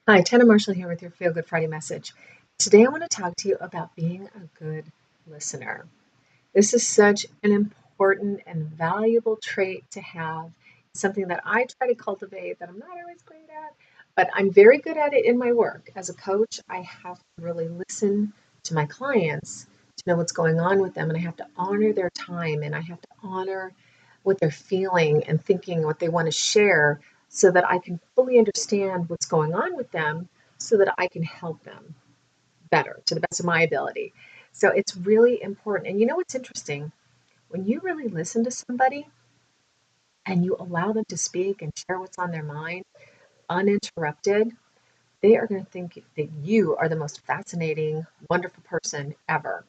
Hi, Tanna Marshall here with your Feel Good Friday message. Today I want to talk to you about being a good listener. This is such an important and valuable trait to have. It's something that I try to cultivate that I'm not always great at, but I'm very good at it in my work. As a coach, I have to really listen to my clients to know what's going on with them, and I have to honor their time and I have to honor what they're feeling and thinking, what they want to share, so that I can fully understand what's going on with them so that I can help them better to the best of my ability. So it's really important. And you know what's interesting? When you really listen to somebody and you allow them to speak and share what's on their mind uninterrupted, they are going to think that you are the most fascinating, wonderful person ever.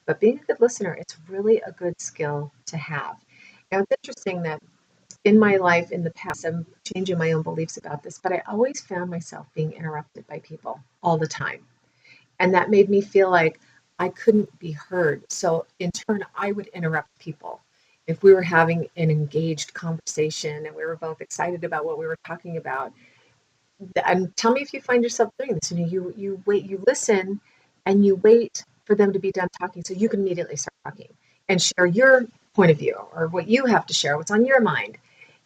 But being a good listener, it's really a good skill to have. Now, it's interesting that in my life in the past, I'm changing my own beliefs about this, but I always found myself being interrupted by people all the time. And that made me feel like I couldn't be heard. So in turn, I would interrupt people. If we were having an engaged conversation and we were both excited about what we were talking about, and tell me if you find yourself doing this. You wait, you listen, and you wait for them to be done talking so you can immediately start talking and share your point of view or what you have to share, what's on your mind.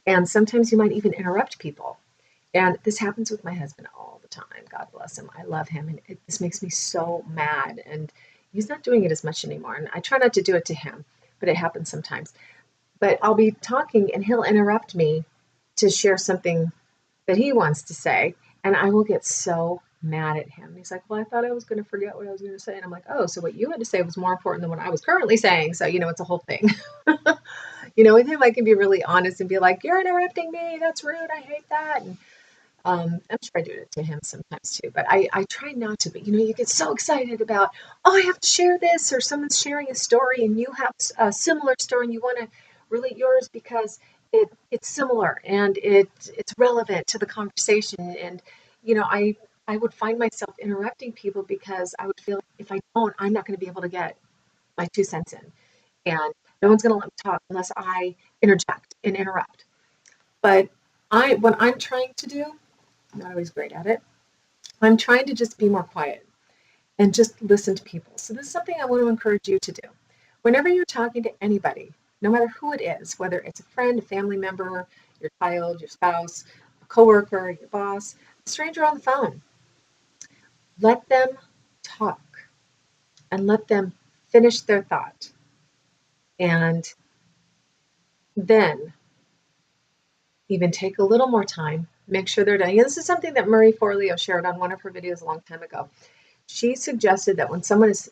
And sometimes you might even interrupt people. And this happens with my husband all the time. God bless him. I love him. And this makes me so mad. And he's not doing it as much anymore. And I try not to do it to him, but it happens sometimes. But I'll be talking and he'll interrupt me to share something that he wants to say. And I will get so mad at him. He's like, well, I thought I was going to forget what I was going to say. And I'm like, oh, so what you had to say was more important than what I was currently saying. So, it's a whole thing. With him, I can be really honest and be like, you're interrupting me. That's rude. I hate that. And I'm sure I do it to him sometimes too, but I try not to. But you get so excited about, oh, I have to share this, or someone's sharing a story and you have a similar story and you want to relate yours because it's similar and it's relevant to the conversation. And I would find myself interrupting people because I would feel if I don't, I'm not going to be able to get my 2 cents in, and no one's going to let me talk unless I interject and interrupt. But what I'm trying to do, I'm not always great at it. I'm trying to just be more quiet and just listen to people. So this is something I want to encourage you to do. Whenever you're talking to anybody, no matter who it is, whether it's a friend, a family member, your child, your spouse, a coworker, your boss, a stranger on the phone, let them talk and let them finish their thought. And then even take a little more time, make sure they're done. And this is something that Marie Forleo shared on one of her videos a long time ago. She suggested that when someone is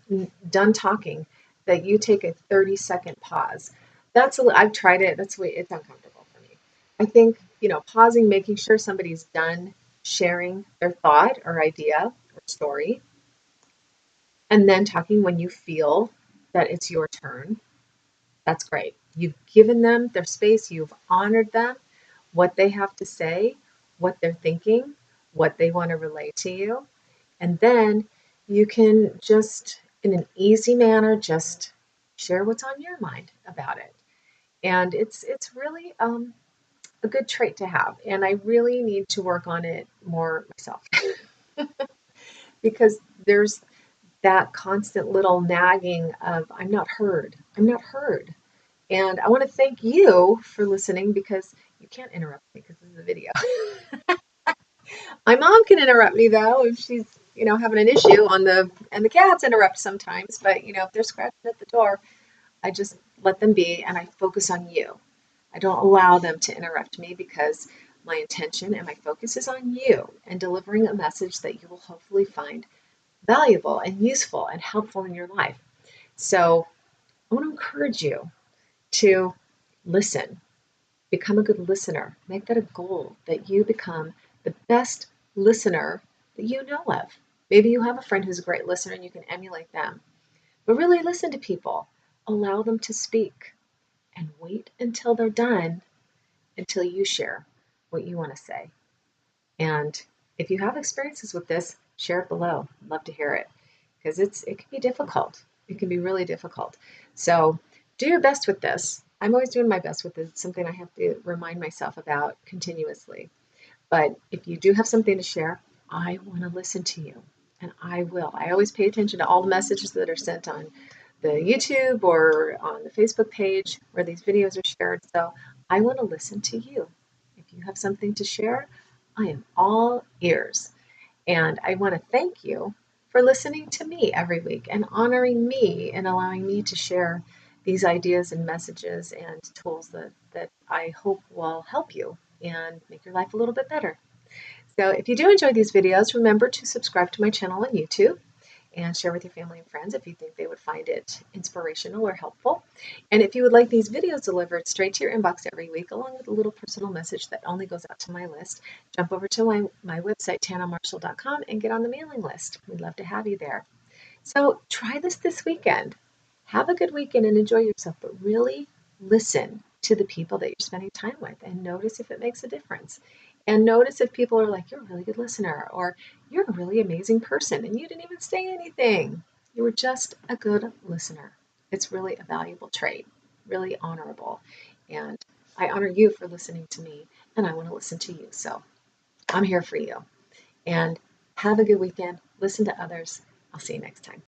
done talking, that you take a 30-second pause. I've tried it. It's uncomfortable for me. I think, pausing, making sure somebody's done sharing their thought or idea or story, and then talking when you feel that it's your turn. That's great. You've given them their space, you've honored them, what they have to say, what they're thinking, what they want to relate to you. And then you can just, in an easy manner, just share what's on your mind about it. And it's really a good trait to have. And I really need to work on it more myself because there's that constant little nagging of, I'm not heard. I'm not heard. And I want to thank you for listening because you can't interrupt me because this is a video. My mom can interrupt me though if she's, having an issue and the cats interrupt sometimes. But if they're scratching at the door, I just let them be and I focus on you. I don't allow them to interrupt me because my intention and my focus is on you and delivering a message that you will hopefully find valuable and useful and helpful in your life. So I want to encourage you to listen. Become a good listener. Make that a goal that you become the best listener that you know of. Maybe you have a friend who's a great listener and you can emulate them. But really listen to people. Allow them to speak and wait until they're done until you share what you want to say. And if you have experiences with this, share it below. I'd love to hear it because it can be difficult. It can be really difficult. So do your best with this. I'm always doing my best with this. It's something I have to remind myself about continuously. But if you do have something to share, I want to listen to you, and I will. I always pay attention to all the messages that are sent on the YouTube or on the Facebook page where these videos are shared. So I want to listen to you. If you have something to share, I am all ears. And I want to thank you for listening to me every week and honoring me and allowing me to share these ideas and messages and tools that I hope will help you and make your life a little bit better. So if you do enjoy these videos, remember to subscribe to my channel on YouTube and share with your family and friends if you think they would find it inspirational or helpful. And if you would like these videos delivered straight to your inbox every week, along with a little personal message that only goes out to my list, jump over to my website, tannamarshall.com, and get on the mailing list. We'd love to have you there. So try this weekend. Have a good weekend and enjoy yourself, but really listen to the people that you're spending time with and notice if it makes a difference. And notice if people are like, you're a really good listener, or you're a really amazing person and you didn't even say anything. You were just a good listener. It's really a valuable trait, really honorable. And I honor you for listening to me, and I want to listen to you. So I'm here for you. And have a good weekend. Listen to others. I'll see you next time.